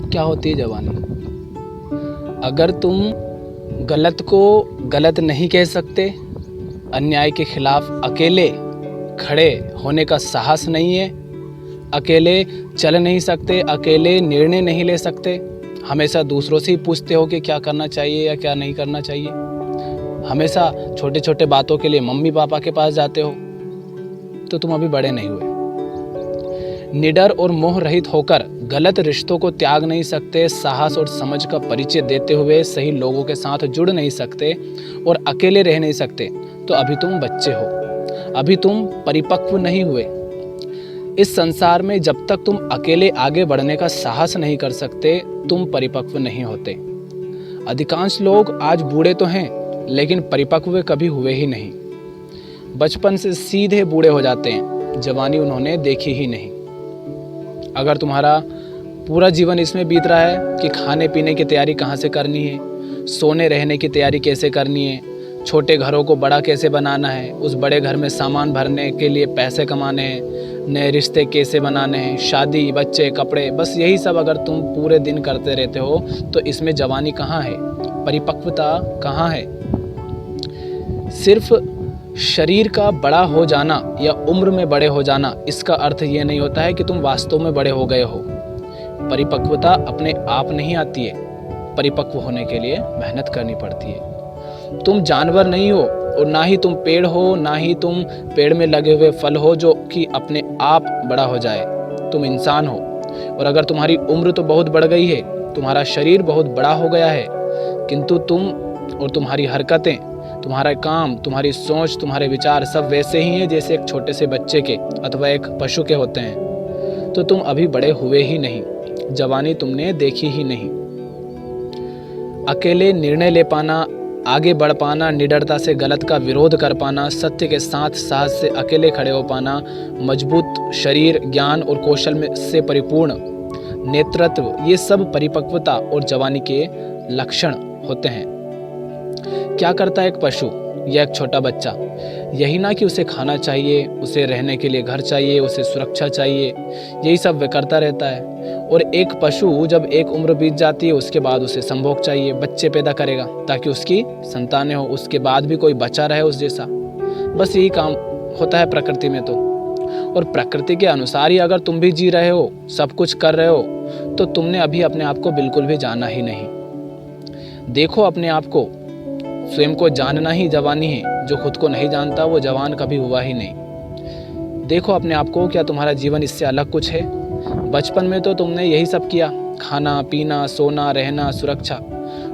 क्या होती है जवानी? अगर तुम गलत को गलत नहीं कह सकते, अन्याय के खिलाफ अकेले खड़े होने का साहस नहीं है, अकेले चल नहीं सकते, अकेले निर्णय नहीं ले सकते, हमेशा दूसरों से ही पूछते हो कि क्या करना चाहिए या क्या नहीं करना चाहिए, हमेशा छोटे छोटे बातों के लिए मम्मी पापा के पास जाते हो, तो तुम अभी बड़े नहीं हुए। निडर और मोह रहित होकर गलत रिश्तों को त्याग नहीं सकते, साहस और समझ का परिचय देते हुए सही लोगों के साथ जुड़ नहीं सकते और अकेले रह नहीं सकते, तो अभी तुम बच्चे हो, अभी तुम परिपक्व नहीं हुए। इस संसार में जब तक तुम अकेले आगे बढ़ने का साहस नहीं कर सकते, तुम परिपक्व नहीं होते। अधिकांश लोग आज बूढ़े तो हैं, लेकिन परिपक्व कभी हुए ही नहीं। बचपन से सीधे बूढ़े हो जाते हैं, जवानी उन्होंने देखी ही नहीं। अगर तुम्हारा पूरा जीवन इसमें बीत रहा है कि खाने पीने की तैयारी कहाँ से करनी है, सोने रहने की तैयारी कैसे करनी है, छोटे घरों को बड़ा कैसे बनाना है, उस बड़े घर में सामान भरने के लिए पैसे कमाने हैं, नए रिश्ते कैसे बनाने हैं, शादी, बच्चे, कपड़े, बस यही सब अगर तुम पूरे दिन करते रहते हो तो इसमें जवानी कहाँ है, परिपक्वता कहाँ है? सिर्फ शरीर का बड़ा हो जाना या उम्र में बड़े हो जाना, इसका अर्थ ये नहीं होता है कि तुम वास्तव में बड़े हो गए हो। परिपक्वता अपने आप नहीं आती है, परिपक्व होने के लिए मेहनत करनी पड़ती है। तुम जानवर नहीं हो और ना ही तुम पेड़ हो, ना ही तुम पेड़ में लगे हुए फल हो जो कि अपने आप बड़ा हो जाए। तुम इंसान हो, और अगर तुम्हारी उम्र तो बहुत बढ़ गई है, तुम्हारा शरीर बहुत बड़ा हो गया है, किंतु तुम और तुम्हारी हरकतें, तुम्हारा काम, तुम्हारी सोच, तुम्हारे विचार सब वैसे ही हैं जैसे एक छोटे से बच्चे के अथवा एक पशु के होते हैं, तो तुम अभी बड़े हुए ही नहीं, जवानी तुमने देखी ही नहीं। अकेले निर्णय ले पाना, आगे बढ़ पाना, निडरता से गलत का विरोध कर पाना, सत्य के साथ साहस से अकेले खड़े हो पाना, मजबूत शरीर, ज्ञान और कौशल में से परिपूर्ण नेतृत्व, ये सब परिपक्वता और जवानी के लक्षण होते हैं। क्या करता है एक पशु या एक छोटा बच्चा? यही ना कि उसे खाना चाहिए, उसे रहने के लिए घर चाहिए, उसे सुरक्षा चाहिए, यही सब वे करता रहता है। और एक पशु जब एक उम्र बीत जाती है, उसके बाद उसे संभोग चाहिए, बच्चे पैदा करेगा ताकि उसकी संतानें हो, उसके बाद भी कोई बचा रहे उस जैसा। बस यही काम होता है प्रकृति में तो। और प्रकृति के अनुसार ही अगर तुम भी जी रहे हो, सब कुछ कर रहे हो, तो तुमने अभी अपने आप को बिल्कुल भी जाना ही नहीं। देखो अपने आप को, स्वयं को जानना ही जवानी है। जो खुद को नहीं जानता वो जवान कभी हुआ ही नहीं। देखो अपने आप को, क्या तुम्हारा जीवन इससे अलग कुछ है? बचपन में तो तुमने यही सब किया, खाना पीना, सोना, रहना, सुरक्षा।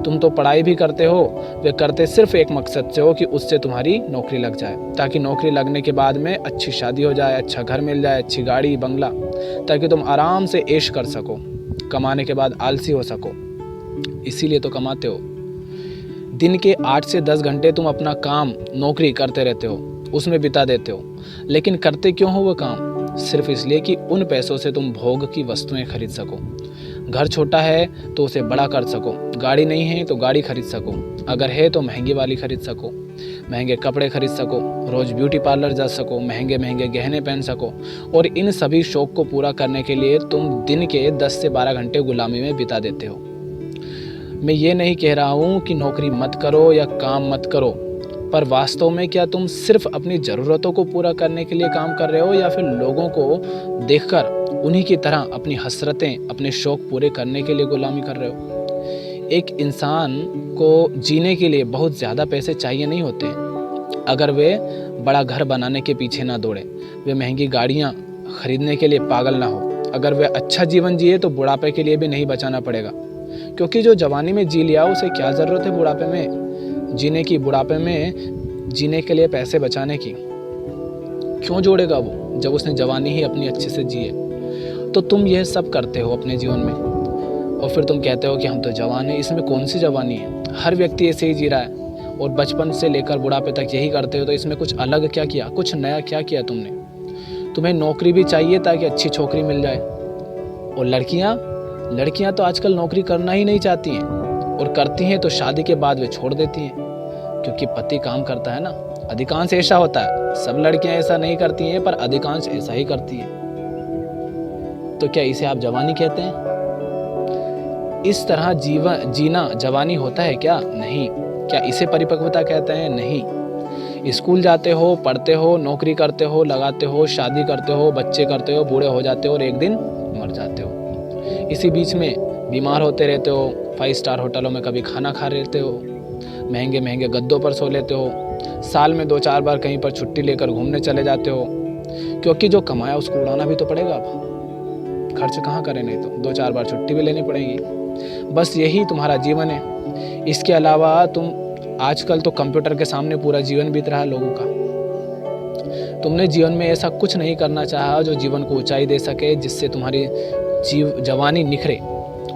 तुम तो पढ़ाई भी करते हो, वे करते सिर्फ एक मकसद से हो कि उससे तुम्हारी नौकरी लग जाए, ताकि नौकरी लगने के बाद में अच्छी शादी हो जाए, अच्छा घर मिल जाए, अच्छी गाड़ी बंगला, ताकि तुम आराम से ऐश कर सको, कमाने के बाद आलसी हो सको। इसीलिए तो कमाते हो। दिन के 8 से 10 घंटे तुम अपना काम, नौकरी करते रहते हो, उसमें बिता देते हो। लेकिन करते क्यों हो वो काम? सिर्फ इसलिए कि उन पैसों से तुम भोग की वस्तुएं खरीद सको। घर छोटा है तो उसे बड़ा कर सको, गाड़ी नहीं है तो गाड़ी खरीद सको, अगर है तो महंगी वाली खरीद सको, महंगे कपड़े खरीद सको, रोज ब्यूटी पार्लर जा सको, महंगे महंगे गहने पहन सको। और इन सभी शौक को पूरा करने के लिए तुम दिन के 10 से 12 घंटे गुलामी में बिता देते हो। मैं ये नहीं कह रहा हूँ कि नौकरी मत करो या काम मत करो, पर वास्तव में क्या तुम सिर्फ अपनी ज़रूरतों को पूरा करने के लिए काम कर रहे हो, या फिर लोगों को देखकर उन्हीं की तरह अपनी हसरतें, अपने शौक पूरे करने के लिए गुलामी कर रहे हो? एक इंसान को जीने के लिए बहुत ज़्यादा पैसे चाहिए नहीं होते, अगर वे बड़ा घर बनाने के पीछे ना दौड़े, वे महंगी गाड़ियाँ खरीदने के लिए पागल ना हो, अगर वे अच्छा जीवन जिए तो बुढ़ापे के लिए भी नहीं बचाना पड़ेगा। क्योंकि जो जवानी में जी लिया उसे क्या ज़रूरत है बुढ़ापे में जीने की? बुढ़ापे में जीने के लिए पैसे बचाने की क्यों जोड़ेगा वो, जब उसने जवानी ही अपनी अच्छे से जी है? तो तुम यह सब करते हो अपने जीवन में, और फिर तुम कहते हो कि हम तो जवान हैं। इसमें कौन सी जवानी है? हर व्यक्ति ऐसे ही जी रहा है, और बचपन से लेकर बुढ़ापे तक यही करते हो, तो इसमें कुछ अलग क्या किया, कुछ नया क्या किया तुमने? तुम्हें नौकरी भी चाहिए ताकि अच्छी छोकरी मिल जाए, और लड़कियां तो आजकल नौकरी करना ही नहीं चाहती हैं, और करती हैं तो शादी के बाद वे छोड़ देती हैं, क्योंकि पति काम करता है ना। अधिकांश ऐसा होता है, सब लड़कियां ऐसा नहीं करती हैं, पर अधिकांश ऐसा ही करती हैं। तो क्या इसे आप जवानी कहते हैं? इस तरह जीवन जीना जवानी होता है क्या? नहीं। क्या इसे परिपक्वता कहते हैं? नहीं। स्कूल जाते हो, पढ़ते हो, नौकरी करते हो, लगाते हो, शादी करते हो, बच्चे करते हो, बूढ़े हो जाते हो और एक दिन मर जाते हो। इसी बीच में बीमार होते रहते हो, 5 स्टार होटलों में कभी खाना खा लेते हो, महंगे महंगे गद्दों पर सो लेते हो, साल में 2-4 बार कहीं पर छुट्टी लेकर घूमने चले जाते हो, क्योंकि जो कमाया उसको उड़ाना भी तो पड़ेगा। अब खर्च कहाँ करें, नहीं तो 2-4 बार छुट्टी भी लेनी पड़ेगी। बस यही तुम्हारा जीवन है। इसके अलावा तुम आजकल तो कंप्यूटर के सामने पूरा जीवन बीत रहा है लोगों का। तुमने जीवन में ऐसा कुछ नहीं करना चाहा जो जीवन को ऊंचाई दे सके, जिससे तुम्हारी जवानी निखरे।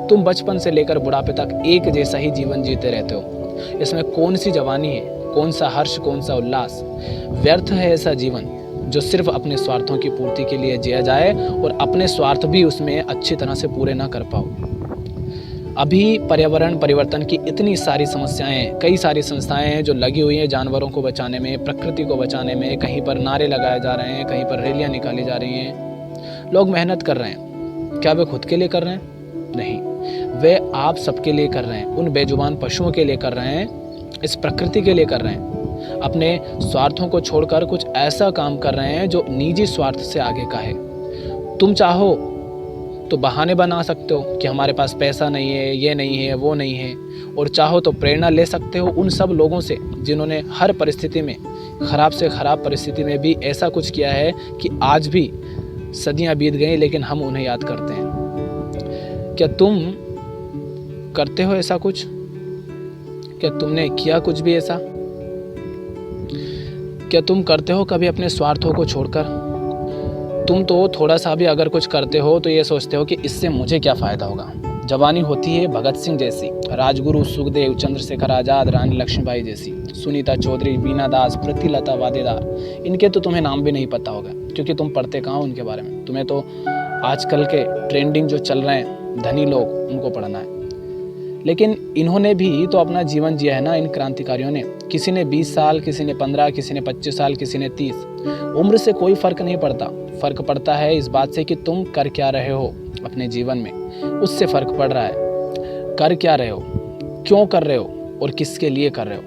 तुम बचपन से लेकर बुढ़ापे तक एक जैसा ही जीवन जीते रहते हो। इसमें कौन सी जवानी है, कौन सा हर्ष, कौन सा उल्लास? व्यर्थ है ऐसा जीवन जो सिर्फ अपने स्वार्थों की पूर्ति के लिए जिया जाए और अपने स्वार्थ भी उसमें अच्छी तरह से पूरे ना कर पाओ। अभी पर्यावरण परिवर्तन की इतनी सारी समस्याएं, कई सारी संस्थाएं हैं जो लगी हुई हैं जानवरों को बचाने में, प्रकृति को बचाने में। कहीं पर नारे लगाए जा रहे हैं, कहीं पर रैलियां निकाली जा रही हैं। लोग मेहनत कर रहे हैं। क्या वे खुद के लिए कर रहे हैं? नहीं, वे आप सबके लिए कर रहे हैं। उन बेजुबान पशुओं के लिए कर रहे हैं, इस प्रकृति के लिए कर रहे हैं। अपने स्वार्थों को छोड़कर कुछ ऐसा काम कर रहे हैं जो निजी स्वार्थ से आगे का है। तुम चाहो तो बहाने बना सकते हो कि हमारे पास पैसा नहीं है, ये नहीं है, वो नहीं है, और चाहो तो प्रेरणा ले सकते हो उन सब लोगों से जिन्होंने हर परिस्थिति में, खराब से खराब परिस्थिति में भी ऐसा कुछ किया है कि आज भी सदियां बीत गई लेकिन हम उन्हें याद करते हैं। क्या तुम करते हो ऐसा कुछ? क्या तुमने किया कुछ भी ऐसा? क्या तुम करते हो कभी अपने स्वार्थों को छोड़कर? तुम तो थोड़ा सा भी अगर कुछ करते हो तो ये सोचते हो कि इससे मुझे क्या फ़ायदा होगा। जवानी होती है भगत सिंह जैसी, राजगुरु सुखदेव, चंद्रशेखर आज़ाद, रानी लक्ष्मीबाई जैसी, सुनीता चौधरी, बीना दास, प्रीतिलता वादेदार। इनके तो तुम्हें नाम भी नहीं पता होगा क्योंकि तुम पढ़ते कहाँ उनके बारे में। तुम्हें तो आजकल के ट्रेंडिंग जो चल रहे हैं धनी लोग, उनको पढ़ना है। लेकिन इन्होंने भी तो अपना जीवन जिया है ना, इन क्रांतिकारियों ने। किसी ने 20 साल, किसी ने 15, किसी ने 25 साल, किसी ने 30। उम्र से कोई फ़र्क नहीं पड़ता। फ़र्क पड़ता है इस बात से कि तुम कर क्या रहे हो अपने जीवन में, उससे फ़र्क पड़ रहा है। कर क्या रहे हो, क्यों कर रहे हो और किसके लिए कर रहे हो।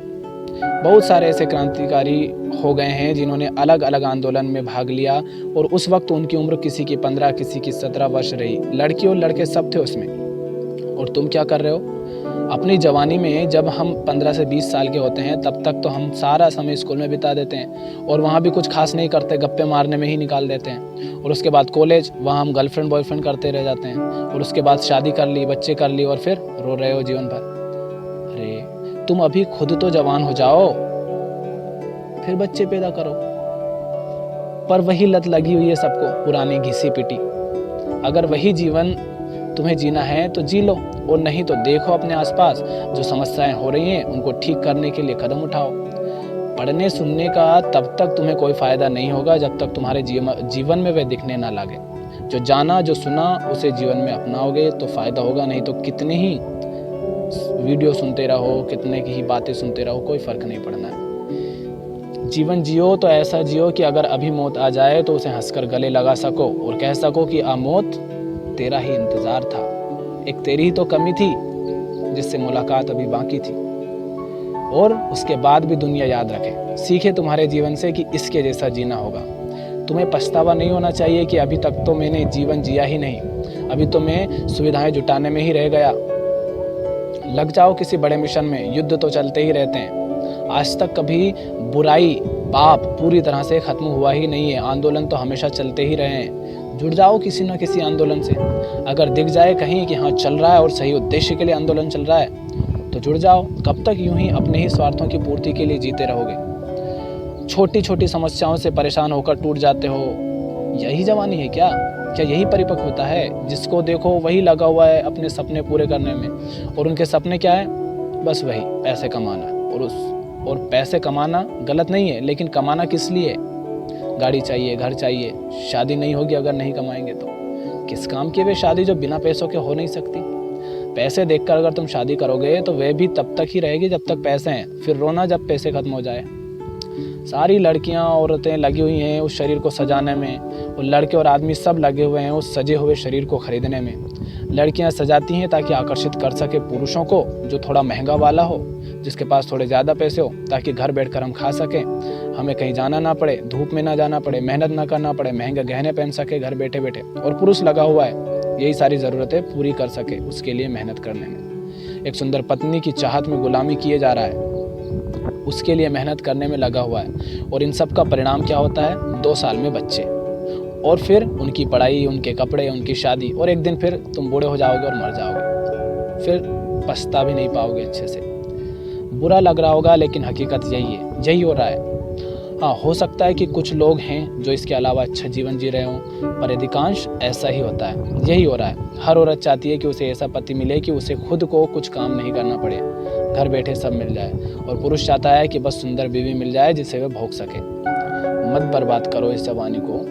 बहुत सारे ऐसे क्रांतिकारी हो गए हैं जिन्होंने अलग अलग आंदोलन में भाग लिया और उस वक्त उनकी उम्र किसी की 15, किसी की 17 वर्ष रही। लड़की और लड़के सब थे उसमें। और तुम क्या कर रहे हो अपनी जवानी में? जब हम 15 से 20 साल के होते हैं तब तक तो हम सारा समय स्कूल में बिता देते हैं और वहाँ भी कुछ खास नहीं करते, गप्पे मारने में ही निकाल देते हैं। और उसके बाद कॉलेज, वहाँ हम गर्लफ्रेंड बॉयफ्रेंड करते रह जाते हैं। और उसके बाद शादी कर ली, बच्चे कर ली और फिर रो रहे हो जीवन भर। अरे तुम अभी खुद तो जवान हो जाओ, फिर बच्चे पैदा करो। पर वही लत लगी हुई है सबको, पुरानी घिसी पिटी। अगर वही जीवन तुम्हें जीना है तो जी लो, और नहीं तो देखो अपने आसपास जो समस्याएं हो रही हैं उनको ठीक करने के लिए कदम उठाओ। पढ़ने सुनने का तब तक तुम्हें कोई फ़ायदा नहीं होगा जब तक तुम्हारे जीवन में वे दिखने ना लगे। जो जाना, जो सुना, उसे जीवन में अपनाओगे तो फ़ायदा होगा। नहीं तो कितने ही वीडियो सुनते रहो, कितने की ही बातें सुनते रहो, कोई फ़र्क नहीं पड़ना है। जीवन जियो तो ऐसा जियो कि अगर अभी मौत आ जाए तो उसे हंसकर गले लगा सको और कह सको कि आ मौत, तेरा ही इंतज़ार था। एक तेरी ही तो कमी थी जिससे मुलाकात अभी बाकी थी। और उसके बाद भी दुनिया याद रखे, सीखे तुम्हारे जीवन से कि इसके जैसा जीना होगा। तुम्हें पछतावा नहीं होना चाहिए कि अभी तक तो मैंने जीवन जिया ही नहीं, अभी तो मैं सुविधाएं जुटाने में ही रह गया। लग जाओ किसी बड़े मिशन में, युद्ध तो चलते ही रहते हैं। आज तक कभी बुराई, पाप पूरी तरह से खत्म हुआ ही नहीं है। आंदोलन तो हमेशा चलते ही रहे हैं। जुड़ जाओ किसी न किसी आंदोलन से। अगर दिख जाए कहीं कि हाँ चल रहा है और सही उद्देश्य के लिए आंदोलन चल रहा है तो जुड़ जाओ। कब तक यूं ही अपने ही स्वार्थों की पूर्ति के लिए जीते रहोगे? छोटी छोटी समस्याओं से परेशान होकर टूट जाते हो। यही जवानी है क्या? क्या यही परिपक्वता है? जिसको देखो वही लगा हुआ है अपने सपने पूरे करने में, और उनके सपने क्या है? बस वही पैसे कमाना। और पैसे कमाना गलत नहीं है, लेकिन कमाना किस लिए? गाड़ी चाहिए, घर चाहिए, शादी नहीं होगी अगर नहीं कमाएंगे तो। किस काम की वे शादी जो बिना पैसों के हो नहीं सकती? पैसे देखकर अगर तुम शादी करोगे तो वे भी तब तक ही रहेगी जब तक पैसे हैं, फिर रोना जब पैसे खत्म हो जाए। सारी लड़कियां, औरतें लगी हुई हैं उस शरीर को सजाने में, और लड़के और आदमी सब लगे हुए हैं उस सजे हुए शरीर को खरीदने में। लड़कियां सजाती हैं ताकि आकर्षित कर सके पुरुषों को जो थोड़ा महंगा वाला हो, जिसके पास थोड़े ज़्यादा पैसे हो, ताकि घर बैठकर हम खा सकें, हमें कहीं जाना ना पड़े, धूप में ना जाना पड़े, मेहनत ना करना पड़े, महंगे गहने पहन सके घर बैठे बैठे। और पुरुष लगा हुआ है यही सारी ज़रूरतें पूरी कर सके, उसके लिए मेहनत करने में। एक सुंदर पत्नी की चाहत में गुलामी किए जा रहा है, उसके लिए मेहनत करने में लगा हुआ है। और इन सब का परिणाम क्या होता है? 2 साल में बच्चे, और फिर उनकी पढ़ाई, उनके कपड़े, उनकी शादी, और एक दिन फिर तुम बूढ़े हो जाओगे और मर जाओगे, फिर पछता भी नहीं पाओगे अच्छे से। बुरा लग रहा होगा लेकिन हकीकत यही है, यही हो रहा है। हाँ, हो सकता है कि कुछ लोग हैं जो इसके अलावा अच्छा जीवन जी रहे हों, पर अधिकांश ऐसा ही होता है, यही हो रहा है। हर औरत चाहती है कि उसे ऐसा पति मिले कि उसे खुद को कुछ काम नहीं करना पड़े, घर बैठे सब मिल जाए। और पुरुष चाहता है कि बस सुंदर बीवी मिल जाए जिसे वह भोग सके। मत बर्बाद करो इस जवानी को।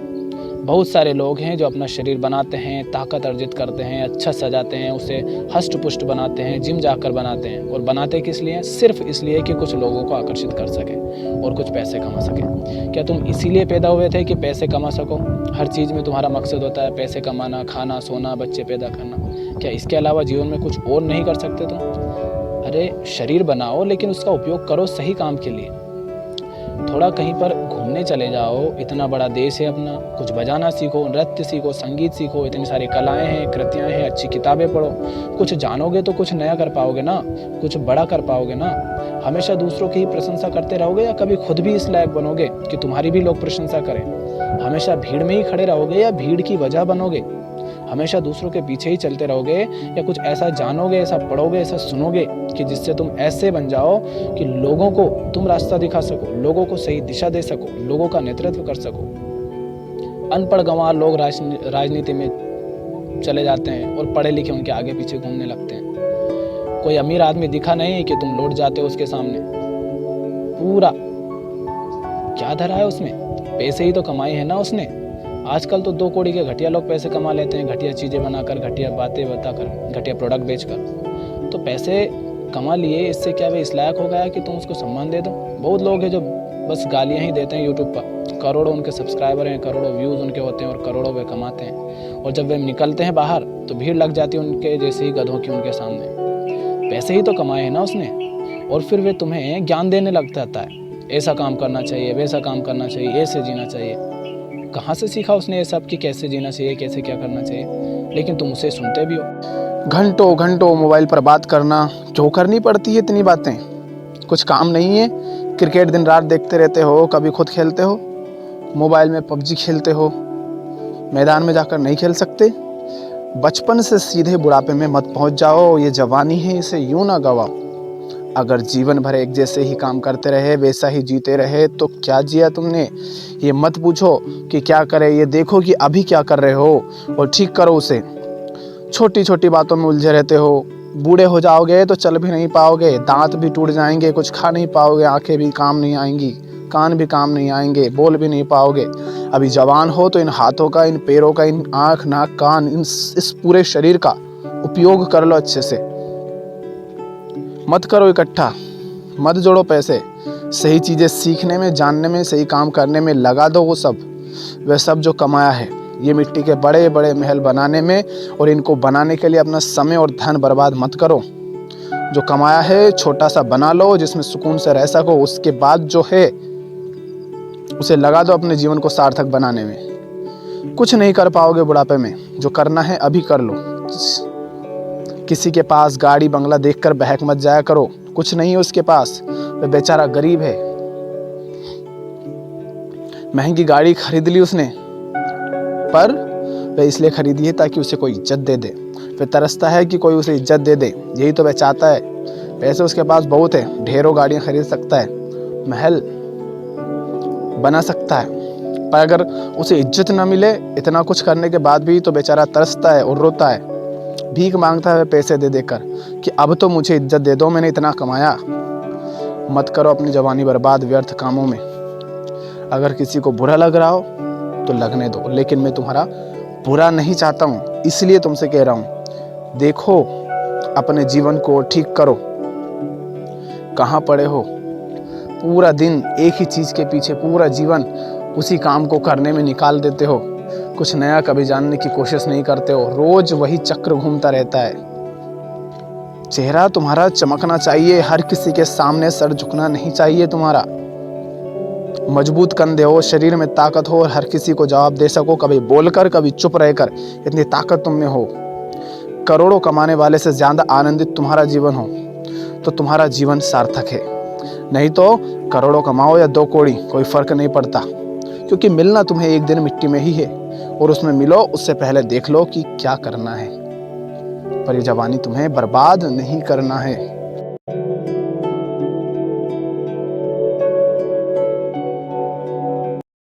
बहुत सारे लोग हैं जो अपना शरीर बनाते हैं, ताकत अर्जित करते हैं, अच्छा सजाते हैं, उसे हष्ट पुष्ट बनाते हैं, जिम जाकर बनाते हैं। और बनाते किस लिए? सिर्फ इसलिए कि कुछ लोगों को आकर्षित कर सके और कुछ पैसे कमा सके। क्या तुम इसीलिए पैदा हुए थे कि पैसे कमा सको? हर चीज़ में तुम्हारा मकसद होता है पैसे कमाना, खाना, सोना, बच्चे पैदा करना। क्या इसके अलावा जीवन में कुछ और नहीं कर सकते तुम? अरे शरीर बनाओ लेकिन उसका उपयोग करो सही काम के लिए। थोड़ा कहीं पर घूमने चले जाओ, इतना बड़ा देश है अपना, कुछ बजाना सीखो, नृत्य सीखो, संगीत सीखो, इतनी सारी कलाएं हैं, कृतियां हैं, अच्छी किताबें पढ़ो। कुछ जानोगे तो कुछ नया कर पाओगे ना, कुछ बड़ा कर पाओगे ना। हमेशा दूसरों की ही प्रशंसा करते रहोगे या कभी खुद भी इस लायक बनोगे कि तुम्हारी भी लोग प्रशंसा करें? हमेशा भीड़ में ही खड़े रहोगे या भीड़ की वजह बनोगे? हमेशा दूसरों के पीछे ही चलते रहोगे या कुछ ऐसा जानोगे, ऐसा पढ़ोगे, ऐसा सुनोगे कि जिससे तुम ऐसे बन जाओ कि लोगों को तुम रास्ता दिखा सको, लोगों को सही दिशा दे सको, लोगों का नेतृत्व कर सको। अनपढ़ गंवार लोग राजनीति में चले जाते हैं और पढ़े लिखे उनके आगे पीछे घूमने लगते हैं। कोई अमीर आदमी दिखा नहीं कि तुम लौट जाते हो उसके सामने। पूरा क्या धरा है उसमें? पैसे ही तो कमाए हैं ना उसने। आजकल तो 2 कौड़ी के घटिया लोग पैसे कमा लेते हैं, घटिया चीज़ें बनाकर, घटिया बातें बताकर, घटिया प्रोडक्ट बेचकर। तो पैसे कमा लिए, इससे क्या वे इस लायक हो गया कि तुम उसको सम्मान दे दो? बहुत लोग हैं जो बस गालियाँ ही देते हैं यूट्यूब पर। करोड़ों उनके सब्सक्राइबर हैं, करोड़ों व्यूज़ उनके होते हैं और करोड़ों वे कमाते हैं। और जब वे निकलते हैं बाहर तो भीड़ लग जाती है उनके जैसे ही गधों की उनके सामने। पैसे ही तो कमाए हैं ना उसने। और फिर वे तुम्हें ज्ञान देने लग जाता है, ऐसा काम करना चाहिए, वैसा काम करना चाहिए, ऐसे जीना चाहिए। कहाँ से सीखा उसने ये सब कि कैसे जीना चाहिए, कैसे क्या करना चाहिए? लेकिन तुम उसे सुनते भी हो। घंटों घंटों मोबाइल पर बात करना, क्यों करनी पड़ती है इतनी बातें? कुछ काम नहीं है? क्रिकेट दिन रात देखते रहते हो, कभी खुद खेलते हो? मोबाइल में पबजी खेलते हो, मैदान में जाकर नहीं खेल सकते? बचपन से सीधे बुढ़ापे में मत पहुंच जाओ, ये जवानी है, इसे यूं ना गवाओ। अगर जीवन भर एक जैसे ही काम करते रहे, वैसा ही जीते रहे तो क्या जिया तुमने? ये मत पूछो कि क्या करे, ये देखो कि अभी क्या कर रहे हो और ठीक करो उसे। छोटी छोटी बातों में उलझे रहते हो। बूढ़े हो जाओगे तो चल भी नहीं पाओगे, दांत भी टूट जाएंगे, कुछ खा नहीं पाओगे, आंखें भी काम नहीं आएंगी, कान भी काम नहीं आएंगे, बोल भी नहीं पाओगे। अभी जवान हो तो इन हाथों का, इन पैरों का, इन आँख, नाक, कान, इस पूरे शरीर का उपयोग कर लो अच्छे से। मत करो इकट्ठा, मत जोड़ो पैसे। सही चीज़ें सीखने में, जानने में, सही काम करने में लगा दो वह सब जो कमाया है। ये मिट्टी के बड़े बड़े महल बनाने में और इनको बनाने के लिए अपना समय और धन बर्बाद मत करो। जो कमाया है छोटा सा बना लो जिसमें सुकून से रह सको। उसके बाद जो है उसे लगा दो अपने जीवन को सार्थक बनाने में। कुछ नहीं कर पाओगे बुढ़ापे में, जो करना है अभी कर लो। किसी के पास गाड़ी बंगला देखकर बहक मत जाया करो, कुछ नहीं है उसके पास, वह बेचारा गरीब है। महंगी गाड़ी खरीद ली उसने, पर वह इसलिए खरीदी है ताकि उसे कोई इज्जत दे दे। वह तरसता है कि कोई उसे इज्जत दे दे, यही तो वह चाहता है। पैसे उसके पास बहुत है, ढेरों गाड़ियां खरीद सकता है, महल बना सकता है, पर अगर उसे इज्जत न मिले इतना कुछ करने के बाद भी तो बेचारा तरसता है और रोता है, भीख मांगता है पैसे दे देकर कि अब तो मुझे इज्जत दे दो, मैंने इतना कमाया। मत करो अपनी जवानी बर्बाद व्यर्थ कामों में। अगर किसी को बुरा लग रहा हो तो लगने दो, लेकिन मैं तुम्हारा बुरा नहीं चाहता हूँ, इसलिए तुमसे कह रहा हूँ। देखो अपने जीवन को ठीक करो। कहाँ पड़े हो? पूरा दिन एक ही चीज़ के पीछे, पूरा जीवन उसी काम को करने में निकाल देते हो। कुछ नया कभी जानने की कोशिश नहीं करते हो, रोज वही चक्र घूमता रहता है। चेहरा तुम्हारा चमकना चाहिए, हर किसी के सामने सर झुकना नहीं चाहिए तुम्हारा। मजबूत कंधे हो, शरीर में ताकत हो और हर किसी को जवाब दे सको, कभी बोलकर कभी चुप रहकर, इतनी ताकत तुम में हो। करोड़ों कमाने वाले से ज्यादा आनंदित तुम्हारा जीवन हो तो तुम्हारा जीवन सार्थक है। नहीं तो करोड़ों कमाओ या 2 कौड़ी, कोई फर्क नहीं पड़ता, क्योंकि मिलना तुम्हें एक दिन मिट्टी में ही है और उसमें मिलो उससे पहले देख लो कि क्या करना है। पर ये जवानी तुम्हें बर्बाद नहीं करना है।